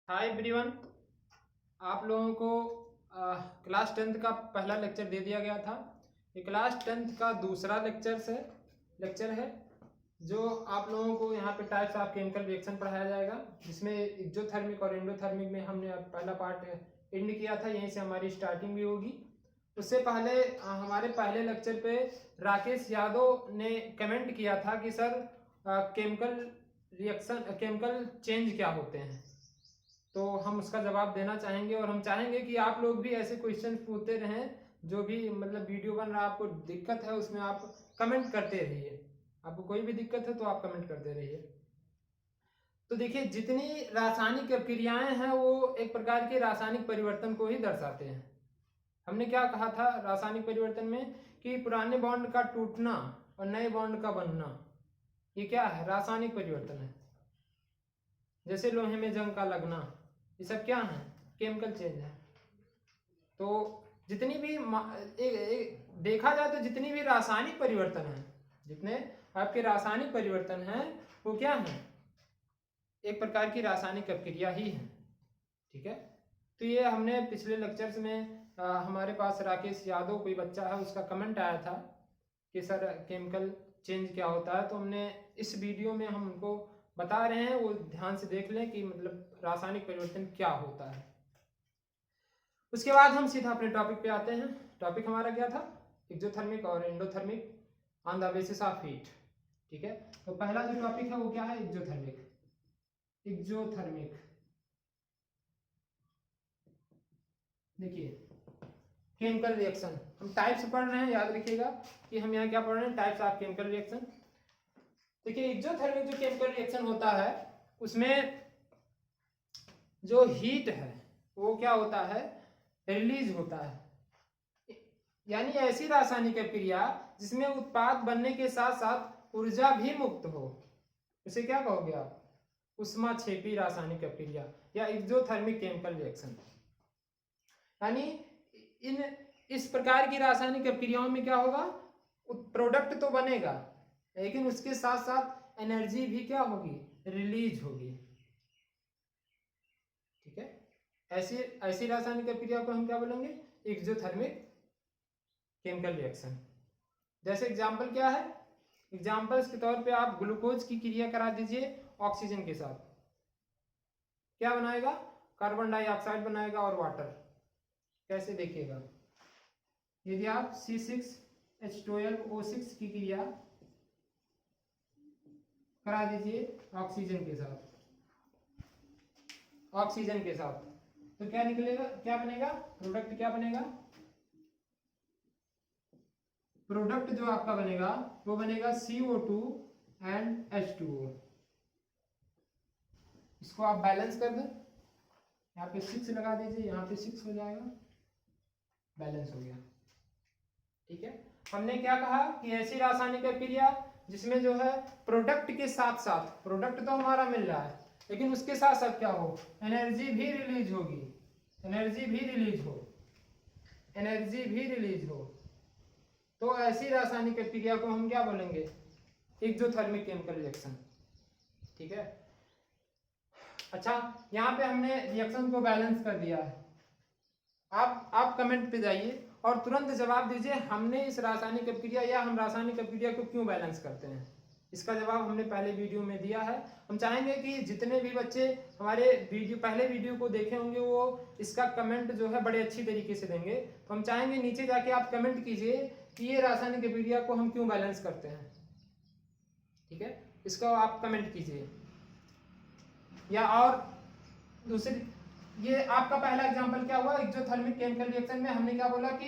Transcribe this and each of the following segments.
Hi everyone, आप लोगों को क्लास 10th का पहला लेक्चर दे दिया गया था। ये क्लास 10th का दूसरा लेक्चर है जो आप लोगों को यहाँ पे टाइप्स ऑफ केमिकल रिएक्शन पढ़ाया जाएगा, जिसमें एक्सोथर्मिक और एंडोथर्मिक में हमने अब पहला पार्ट एंड किया था। यहीं से हमारी स्टार्टिंग भी होगी। उससे पहले हमारे पहले लेक्चर पे राकेश यादव ने कमेंट किया था कि सर केमिकल चेंज क्या होते हैं, तो हम उसका जवाब देना चाहेंगे और हम चाहेंगे कि आप लोग भी ऐसे क्वेश्चन पूछते रहें। जो भी मतलब वीडियो बन रहा है, आपको दिक्कत है उसमें आप कमेंट करते रहिए। आपको कोई भी दिक्कत है तो आप कमेंट करते रहिए। तो देखिए, जितनी रासायनिक क्रियाएं हैं वो एक प्रकार के रासायनिक परिवर्तन को ही दर्शाते हैं। हमने क्या कहा था रासायनिक परिवर्तन में कि पुराने बॉन्ड का टूटना और नए बॉन्ड का बनना, ये क्या है? रासायनिक परिवर्तन है। जैसे लोहे में जंग का लगना, ये सब क्या है? केमिकल चेंज है। तो जितनी भी देखा जाए तो जितनी भी रासायनिक परिवर्तन है, जितने आपके रासायनिक परिवर्तन हैं वो क्या है? एक प्रकार की रासायनिक अपक्रिया ही है। ठीक है, तो ये हमने पिछले लेक्चर्स में हमारे पास राकेश यादव कोई बच्चा है, उसका कमेंट आया था कि सर केमिकल चेंज क्या होता है। तो हमने इस वीडियो में हम उनको बता रहे हैं, वो ध्यान से देख लें कि मतलब रासायनिक परिवर्तन क्या होता है। उसके बाद हम सीधा अपने टॉपिक पे आते हैं। टॉपिक हमारा क्या था? एक्सोथर्मिक और endothermic on the basis of heat. ठीक है, तो पहला जो टॉपिक है वो क्या है? एक्सोथर्मिक। देखिए, केमिकल रिएक्शन हम टाइप्स पढ़ रहे हैं, याद रखिएगा कि हम यहाँ क्या पढ़ रहे हैं? Types of chemical reaction. देखिए, एक्सोथर्मिक जो केमिकल रिएक्शन होता है उसमें जो हीट है वो क्या होता है? रिलीज होता है। यानी ऐसी रासायनिक क्रिया जिसमें उत्पाद बनने के साथ साथ ऊर्जा भी मुक्त हो, उसे क्या कहोगे आप? ऊष्माक्षेपी रासायनिक क्रिया या एक्सोथर्मिक केमिकल रिएक्शन। यानी इस प्रकार की रासायनिक क्रियाओं में क्या होगा? प्रोडक्ट तो बनेगा, लेकिन उसके साथ साथ एनर्जी भी क्या होगी? रिलीज होगी। ठीक है, ऐसी रासायनिक क्रिया को हम क्या बोलेंगे? Exothermic chemical reaction. जैसे एग्जांपल क्या है? एग्जांपल्स के तौर पे आप ग्लूकोज की क्रिया करा दीजिए ऑक्सीजन के साथ, क्या बनाएगा? कार्बन डाइऑक्साइड बनाएगा और वाटर। कैसे? देखिएगा, यदि आप C6H12O6 की क्रिया करा दीजिए ऑक्सीजन के साथ तो क्या निकलेगा? क्या बनेगा? प्रोडक्ट क्या बनेगा? प्रोडक्ट जो आपका बनेगा वो बनेगा CO2 एंड H2O। इसको आप बैलेंस कर दें, यहाँ पे 6 लगा दीजिए, यहाँ पे 6 हो जाएगा, बैलेंस हो गया। ठीक है, हमने क्या कहा कि ऐसी रासायनिक क्रिया जिसमें जो है प्रोडक्ट के साथ साथ, प्रोडक्ट तो हमारा मिल रहा है लेकिन उसके साथ साथ क्या हो? एनर्जी भी रिलीज होगी। एनर्जी भी रिलीज हो तो ऐसी रासायनिक क्रिया को हम क्या बोलेंगे? Exothermic chemical reaction. ठीक है, अच्छा, यहाँ पे हमने रिएक्शन को बैलेंस कर दिया है। आप कमेंट पे जाइए और तुरंत जवाब दीजिए, हमने इस रासायनिक अपक्रिया या हम रासायनिक अपक्रिया को क्यों बैलेंस करते हैं। इसका जवाब हमने पहले वीडियो में दिया है। हम चाहेंगे कि जितने भी बच्चे हमारे पहले वीडियो को देखे होंगे वो इसका कमेंट जो है बड़े अच्छी तरीके से देंगे। तो हम चाहेंगे नीचे जाके आप कमेंट कीजिए कि ये रासायनिक अपक्रिया को हम क्यों बैलेंस करते हैं। ठीक है, इसका आप कमेंट कीजिए। या और दूसरी, ये आपका पहला एग्जांपल क्या हुआ? एक्सोथर्मिक केमिकल रिएक्शन में हमने क्या बोला कि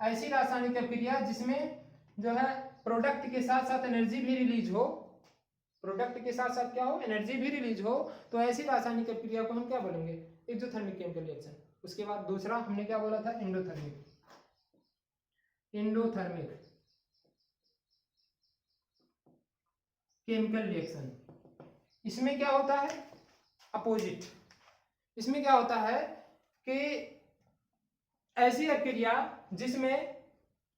ऐसी रासायनिक क्रिया जिसमें जो है प्रोडक्ट के साथ साथ एनर्जी भी रिलीज हो, प्रोडक्ट के साथ साथ क्या हो? एनर्जी भी रिलीज हो, तो ऐसी रासायनिक क्रिया को हम क्या बोलेंगे? Exothermic chemical reaction. उसके बाद दूसरा हमने क्या बोला था? Endothermic chemical reaction. इसमें क्या होता है? अपोजिट। इसमें क्या होता है कि ऐसी क्रिया जिसमें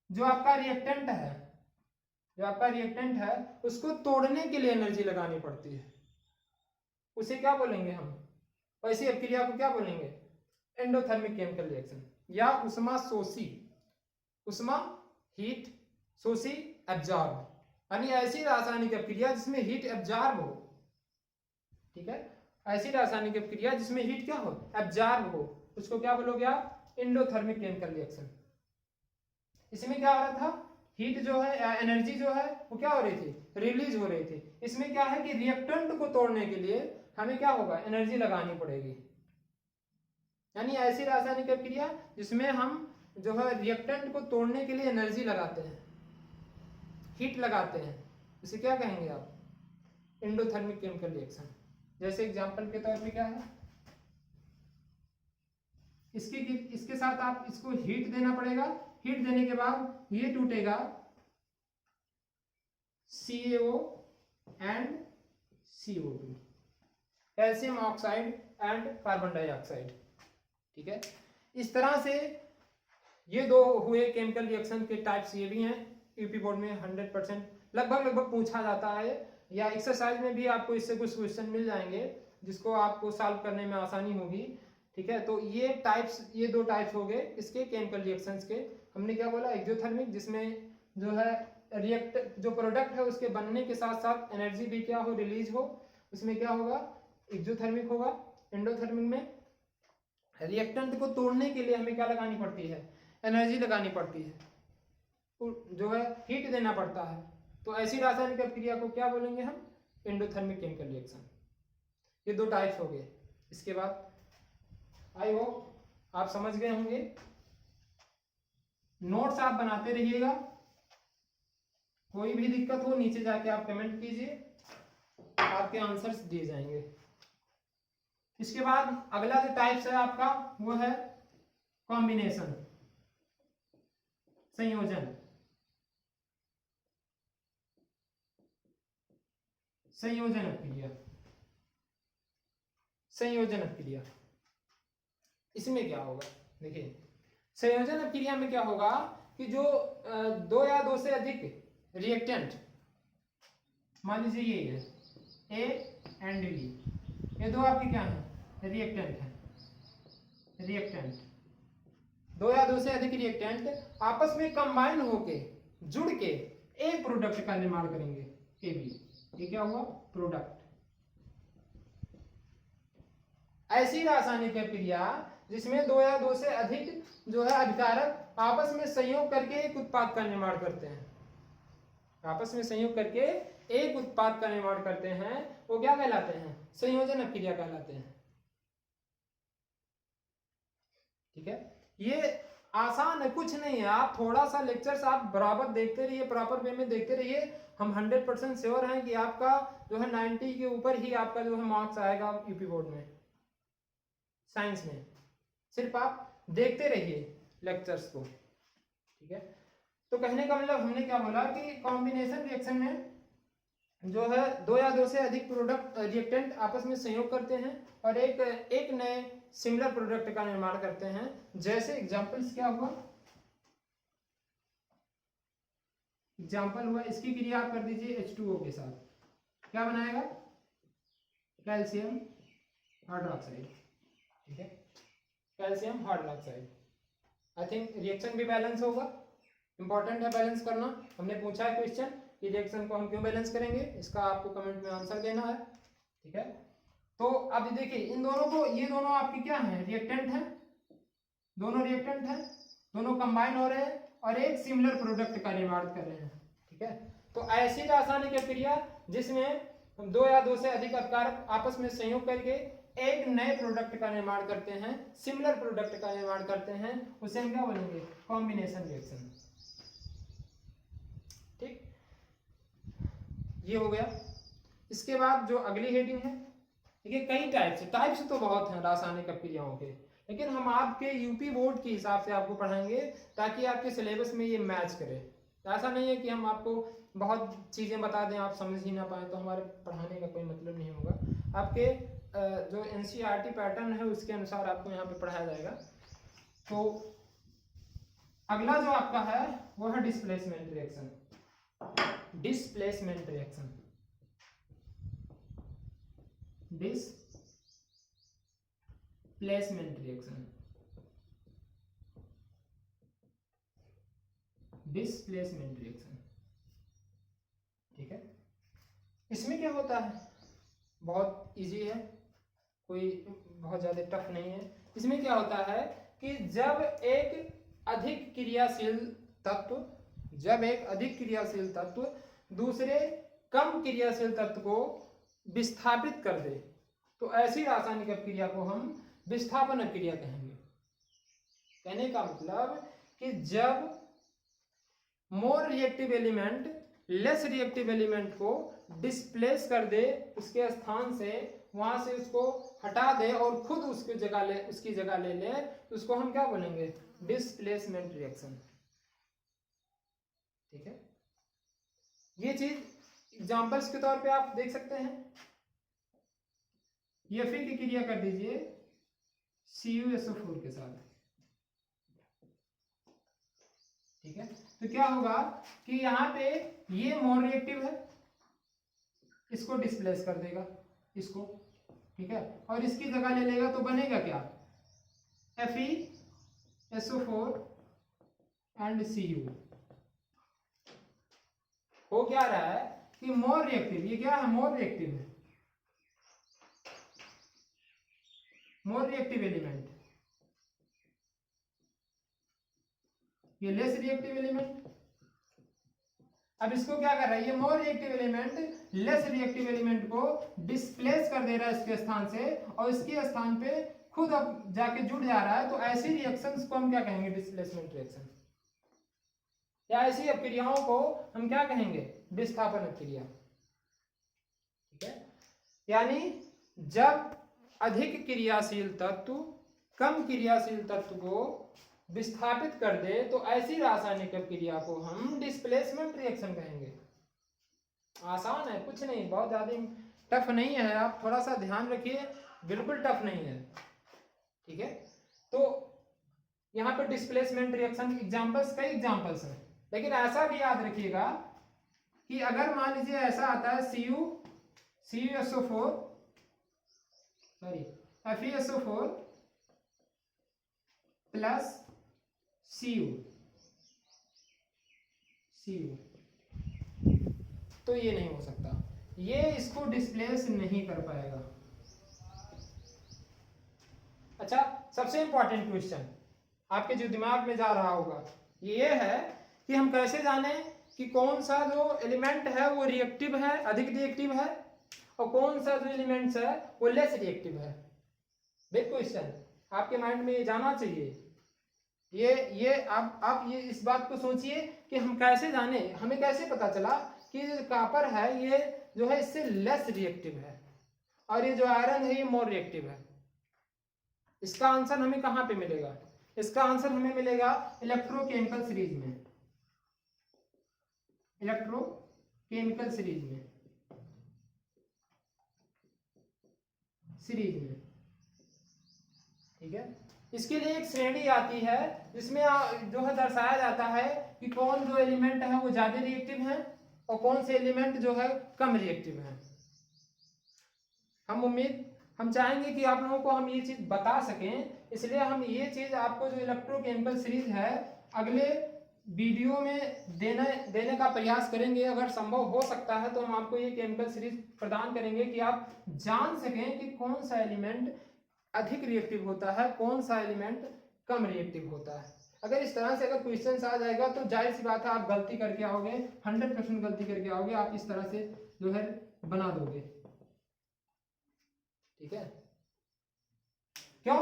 जो आपका रिएक्टेंट है उसको तोड़ने के लिए एनर्जी लगानी पड़ती है, उसे क्या बोलेंगे हम? ऐसी अपक्रिया को क्या बोलेंगे? एंडोथर्मिक केमिकल रिएक्शन या उष्मा शोषी, उष्मा हीट शोषी एब्जॉर्ब, यानी ऐसी रासायनिक अपक्रिया जिसमें हीट एब्जॉर्ब हो। ठीक है, ऐसी रासायनिक अपक्रिया जिसमें हीट क्या हो? एब्जॉर्ब हो, उसको क्या बोलोगे आप? Endothermic chemical reaction. इसमें क्या हो रहा था? हीट जो है, एनर्जी जो है वो क्या हो रही थी? रिलीज हो रही थी। इसमें क्या है कि रिएक्टेंट को तोड़ने के लिए हमें क्या होगा? एनर्जी लगानी पड़ेगी। यानी ऐसी रासायनिक अपक्रिया जिसमें हम जो है रिएक्टेंट को तोड़ने के लिए एनर्जी लगाते हैं, हीट लगाते हैं, इसे क्या कहेंगे आप? Endothermic chemical reaction. जैसे एग्जांपल के तौर पे क्या है, इसके साथ आप इसको हीट देना पड़ेगा। हीट देने के बाद ये टूटेगा CaO and CO2, calcium oxide and carbon dioxide. ठीक है, इस तरह से ये दो हुए केमिकल रिएक्शन के टाइप्स। ये भी हैं यूपी बोर्ड में 100% लगभग पूछा जाता है, या एक्सरसाइज में भी आपको इससे कुछ क्वेश्चन मिल जाएंगे जिसको आपको सॉल्व करने में आसानी होगी। ठीक है, तो ये टाइप्स, ये दो टाइप्स हो गए इसके केमिकल रिएक्शंस के। हमने क्या बोला? एक्सोथर्मिक, जिसमें जो है रिएक्ट जो प्रोडक्ट है उसके बनने के साथ साथ एनर्जी भी क्या हो? रिलीज हो, उसमें क्या होगा? एक्सोथर्मिक होगा। एंडोथर्मिक में रिएक्टेंट को तोड़ने के लिए हमें क्या लगानी पड़ती है? एनर्जी लगानी पड़ती है, जो है हीट देना पड़ता है। तो ऐसी रासायनिक अपक्रिया को क्या बोलेंगे हम? Endothermic chemical reaction. ये दो टाइप्स हो गए। इसके बाद आई होप आप समझ गए होंगे। नोट्स आप बनाते रहिएगा, कोई भी दिक्कत हो नीचे जाके आप कमेंट कीजिए, आपके आंसर्स दिए जाएंगे। इसके बाद अगला जो टाइप्स है आपका वो है कॉम्बिनेशन, संयोजन। संयोजन अपक्रिया, संयोजन अपक्रिया, इसमें क्या होगा? देखिए, संयोजन अपक्रिया में क्या होगा कि जो दो या दो से अधिक रिएक्टेंट, मान लीजिए ये है A एंड B, ये दो आपके क्या हैं? रिएक्टेंट हैं। रिएक्टेंट, दो या दो से अधिक रिएक्टेंट आपस में कंबाइन होके, जुड़ के एक प्रोडक्ट का निर्माण करेंगे, AB। ये क्या हुआ? प्रोडक्ट। ऐसी रासायनिक अपक्रिया जिसमें दो या दो से अधिक जो है अभिकारक आपस में संयोग करके एक उत्पाद का निर्माण करते हैं, आपस में संयोग करके एक उत्पाद का निर्माण करते हैं, वो क्या कहलाते हैं? संयोजन अपक्रिया कहलाते हैं। ठीक है, ये आसान है, कुछ नहीं है। आप थोड़ा सा लेक्चर्स आप बराबर देखते रहिए, प्रॉपर वे में देखते रहिए। हम 100% श्योर हैं कि आपका जो है 90 के ऊपर ही आपका जो है मार्क्स आएगा यूपी बोर्ड में साइंस में। सिर्फ आप देखते रहिए लेक्चर्स को। ठीक है, तो कहने का मतलब हमने क्या बोला कि कॉम्बिनेशन रिएक्शन में जो है दो या दो से अधिक प्रोडक्ट रिएक्टेंट आपस में संयोग करते हैं और एक नए सिमिलर प्रोडक्ट का निर्माण करते हैं। जैसे एग्जांपल्स क्या हुआ? एग्जांपल हुआ, इसकी क्रिया आप कर दीजिए H2O के साथ, क्या बनाएगा? Calcium hydroxide. ठीक है, calcium hydroxide. I think reaction भी बैलेंस होगा, इंपॉर्टेंट है बैलेंस करना। हमने पूछा है क्वेश्चन कि रिएक्शन को हम क्यों बैलेंस करेंगे, इसका आपको कमेंट में आंसर देना है। ठीक है, तो अब देखिए इन दोनों को, ये दोनों आपके क्या हैं? रिएक्टेंट हैं, दोनों रिएक्टेंट हैं, दोनों कंबाइन हो रहे हैं और एक सिमिलर प्रोडक्ट का निर्माण कर रहे हैं। ठीक है, तो ऐसी रासायनिक अपक्रिया जिसमें दो या दो से अधिक अपकारक आपस में संयोग करके एक नए प्रोडक्ट का निर्माण करते हैं, सिमिलर प्रोडक्ट का निर्माण करते हैं, उसे हम क्या बोलेंगे? Combination reaction. ठीक, ये हो गया। इसके बाद जो अगली हेडिंग है, देखिए कई टाइप्स तो बहुत हैं रासायनिक अपक्रियाओं के, लेकिन हम आपके यूपी बोर्ड के हिसाब से आपको पढ़ाएंगे ताकि आपके सिलेबस में ये मैच करे। ऐसा नहीं है कि हम आपको बहुत चीज़ें बता दें आप समझ ही ना पाए, तो हमारे पढ़ाने का कोई मतलब नहीं होगा। आपके जो NCERT पैटर्न है उसके अनुसार आपको यहाँ पे पढ़ाया जाएगा। तो अगला जो आपका है वो है displacement reaction. Displacement reaction, displacement reaction, displacement reaction. ठीक है, इसमें क्या होता है, बहुत इजी है, कोई बहुत ज़्यादा टफ नहीं है। इसमें क्या होता है कि जब एक अधिक क्रियाशील तत्व, जब एक अधिक क्रियाशील तत्व दूसरे कम क्रियाशील तत्व को विस्थापित कर दे, तो ऐसी रासायनिक अपक्रिया को हम विस्थापन अपक्रिया कहेंगे। कहने का मतलब कि जब more reactive element less reactive element को डिस्प्लेस कर दे, उसके स्थान से, वहां से उसको हटा दे और खुद उसकी जगह ले ले, तो उसको हम क्या बोलेंगे, डिस्प्लेसमेंट रिएक्शन। ठीक है, ये चीज एग्जांपल्स के तौर पे आप देख सकते हैं। ये फिर की क्रिया कर दीजिए CuSO4 के साथ। ठीक है, तो क्या होगा कि यहाँ पे ये मोर रिएक्टिव है, इसको डिस्प्लेस कर देगा, इसको। ठीक है, और इसकी जगह ले लेगा, तो बनेगा क्या, FeSO4 एंड Cu। हो क्या रहा है कि मोर रिएक्टिव, ये क्या है, मोर रिएक्टिव है, मोर रिएक्टिव एलिमेंट, ये लेस रिएक्टिव एलिमेंट। अब इसको क्या कर रहा है, ये more reactive element less reactive element को डिस्प्लेस कर दे रहा है इसके स्थान से, और इसके स्थान पे खुद अब जाके जुड़ जा रहा है, तो ऐसी रिएक्शंस को हम क्या कहेंगे, डिस्प्लेसमेंट रिएक्शन। या ऐसी अपक्रियाओं को हम क्या कहेंगे, विस्थापन अपक्रिया। ठीक है, यानी जब अधिक क्रियाशील तत्व कम क्रियाशील तत्व को विस्थापित कर दे, तो ऐसी रासायनिक अपक्रिया को हम डिस्प्लेसमेंट रिएक्शन कहेंगे। आसान है, कुछ नहीं, बहुत ज्यादा टफ नहीं है, आप थोड़ा सा ध्यान रखिए, बिल्कुल टफ नहीं है। ठीक है, तो यहाँ पे डिस्प्लेसमेंट रिएक्शन एग्जांपल्स, कई एग्जांपल्स हैं, लेकिन ऐसा भी याद रखिएगा कि अगर मान लीजिए ऐसा आता है CuSO4 sorry FeSO4 plus Cu, तो ये नहीं हो सकता, ये इसको डिस्प्लेस नहीं कर पाएगा। अच्छा, सबसे इंपॉर्टेंट क्वेश्चन आपके जो दिमाग में जा रहा होगा ये है कि हम कैसे जाने कि कौन सा जो एलिमेंट है वो रिएक्टिव है, अधिक रिएक्टिव है, और कौन सा जो एलिमेंट्स है वो लेस रिएक्टिव है। बिग क्वेश्चन, आपके माइंड में ये जाना चाहिए। ये आप ये इस बात को सोचिए कि हम कैसे जाने, हमें कैसे पता चला कि जो कॉपर है ये जो है इससे लेस रिएक्टिव है, और ये जो आयरन है ये मोर रिएक्टिव है। इसका आंसर हमें कहाँ पे मिलेगा, इसका आंसर हमें मिलेगा इलेक्ट्रोकेमिकल सीरीज में, इलेक्ट्रोकेमिकल सीरीज में, ठीक है। इसके लिए एक श्रेणी आती है जिसमें जो है दर्शाया जाता है कि कौन जो एलिमेंट है वो ज्यादा रिएक्टिव है और कौन से एलिमेंट जो है कम रिएक्टिव है। हम चाहेंगे कि आप लोगों को हम ये चीज बता सकें, इसलिए हम ये चीज आपको जो इलेक्ट्रोकेमिकल सीरीज है अगले वीडियो में देने का प्रयास करेंगे। अगर संभव हो सकता है तो हम आपको ये केमिकल सीरीज प्रदान करेंगे कि आप जान सकें कि कौन सा एलिमेंट अधिक रिएक्टिव होता है, कौन सा एलिमेंट कम रिएक्टिव होता है। अगर इस तरह से अगर क्वेश्चन आ जाएगा तो जाहिर सी बात है आप गलती करके आओगे, 100% गलती करके आओगे, आप इस तरह से जो है बना दोगे, ठीक है। क्यों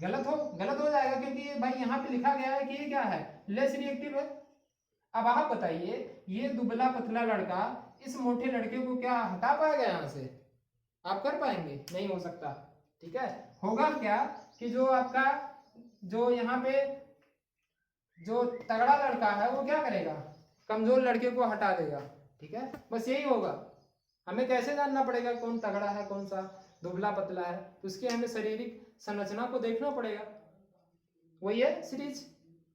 गलत हो जाएगा, क्योंकि ये भाई यहाँ पे लिखा गया है कि ये क्या है, लेस रिएक्टिव है। अब आप बताइए ये दुबला पतला लड़का इस मोटे लड़के को क्या हटा पाएगा यहाँ से, आप कर पाएंगे? नहीं हो सकता, ठीक है। होगा क्या कि जो आपका जो यहाँ पे जो तगड़ा लड़का है वो क्या करेगा, कमजोर लड़के को हटा देगा, ठीक है। बस यही होगा। हमें कैसे जानना पड़ेगा कौन तगड़ा है कौन सा दुबला पतला है, उसके हमें शारीरिक संरचना को देखना पड़ेगा, वही है सीरीज।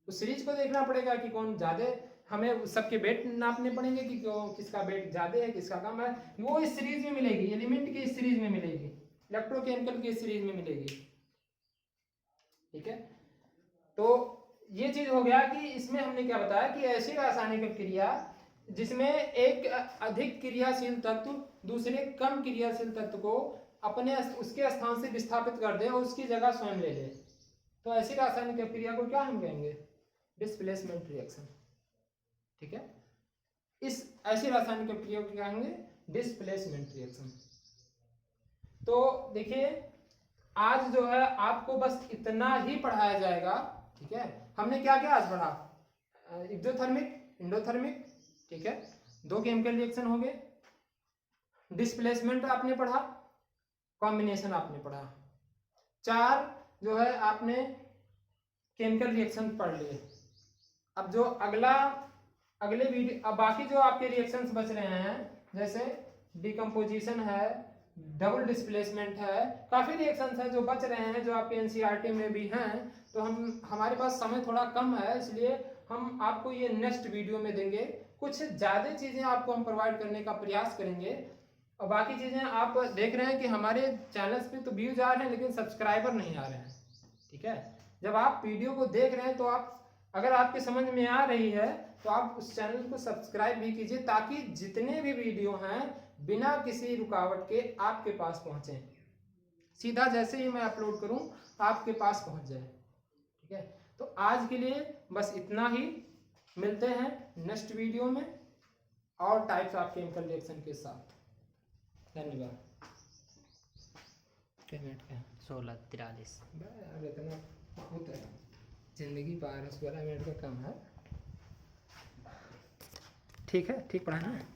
उस सीरीज को देखना पड़ेगा कि कौन ज्यादा, हमें सबके वेट नापने पड़ेंगे कि किसका वेट ज्यादा है किसका कम है, वो इस सीरीज में मिलेगी, एलिमेंट की इस सीरीज में मिलेगी, इलेक्ट्रोकेमिकल की इस सीरीज में मिलेगी। ठीक है, तो ये चीज हो गया कि इसमें हमने क्या बताया कि ऐसी रासायनिक क्रिया जिसमें एक अधिक क्रियाशील तत्व दूसरे कम क्रियाशील तत्व को अपने उसके स्थान से विस्थापित कर दे और उसकी जगह स्वयं ले ले, तो ऐसी रासायनिक क्रिया को क्या हम कहेंगे? Displacement reaction. ठीक है, इस ऐसी रासायनिक क्रिया को क्या कहेंगे? Displacement reaction. तो देखिए आज जो है आपको बस इतना ही पढ़ाया जाएगा। ठीक है, हमने क्या क्या आज पढ़ा? एक्सोथर्मिक, एंडोथर्मिक, ठीक है, 2 केमिकल रिएक्शन हो गए, डिस्प्लेसमेंट आपने पढ़ा, कॉम्बिनेशन आपने पढ़ा, 4 जो है आपने केमिकल रिएक्शन पढ़ लिए। अब जो अगले वीडियो, अब बाकी जो आपके रिएक्शंस बच रहे हैं जैसे डिकम्पोजिशन है, डबल डिस्प्लेसमेंट है, काफी रिएक्शंस हैं जो बच रहे हैं जो आपके एनसीईआरटी में भी हैं। तो हमारे पास समय थोड़ा कम है, इसलिए हम आपको ये नेक्स्ट वीडियो में देंगे। कुछ ज्यादा चीजें आपको हम प्रोवाइड करने का प्रयास करेंगे, और बाकी चीजें आप देख रहे हैं कि हमारे चैनल्स पे तो व्यूज आ रहे हैं लेकिन सब्सक्राइबर नहीं आ रहे हैं। ठीक है, जब आप वीडियो को देख रहे हैं तो आप अगर आपके समझ में आ रही है तो आप उस चैनल को सब्सक्राइब भी कीजिए, ताकि जितने भी वीडियो हैं बिना किसी रुकावट के आपके पास पहुंचे, सीधा जैसे ही मैं अपलोड करूं आपके पास पहुंच जाए। ठीक है, तो आज के लिए बस इतना ही, मिलते हैं नेक्स्ट वीडियो में और टाइप्स ऑफ केमिकल रिएक्शन के साथ। धन्यवाद। पेमेंट का 16:43 यार इतना बहुत है, जिंदगी पार 16 मिनट का कम है। ठीक है, ठीक पढ़ा है।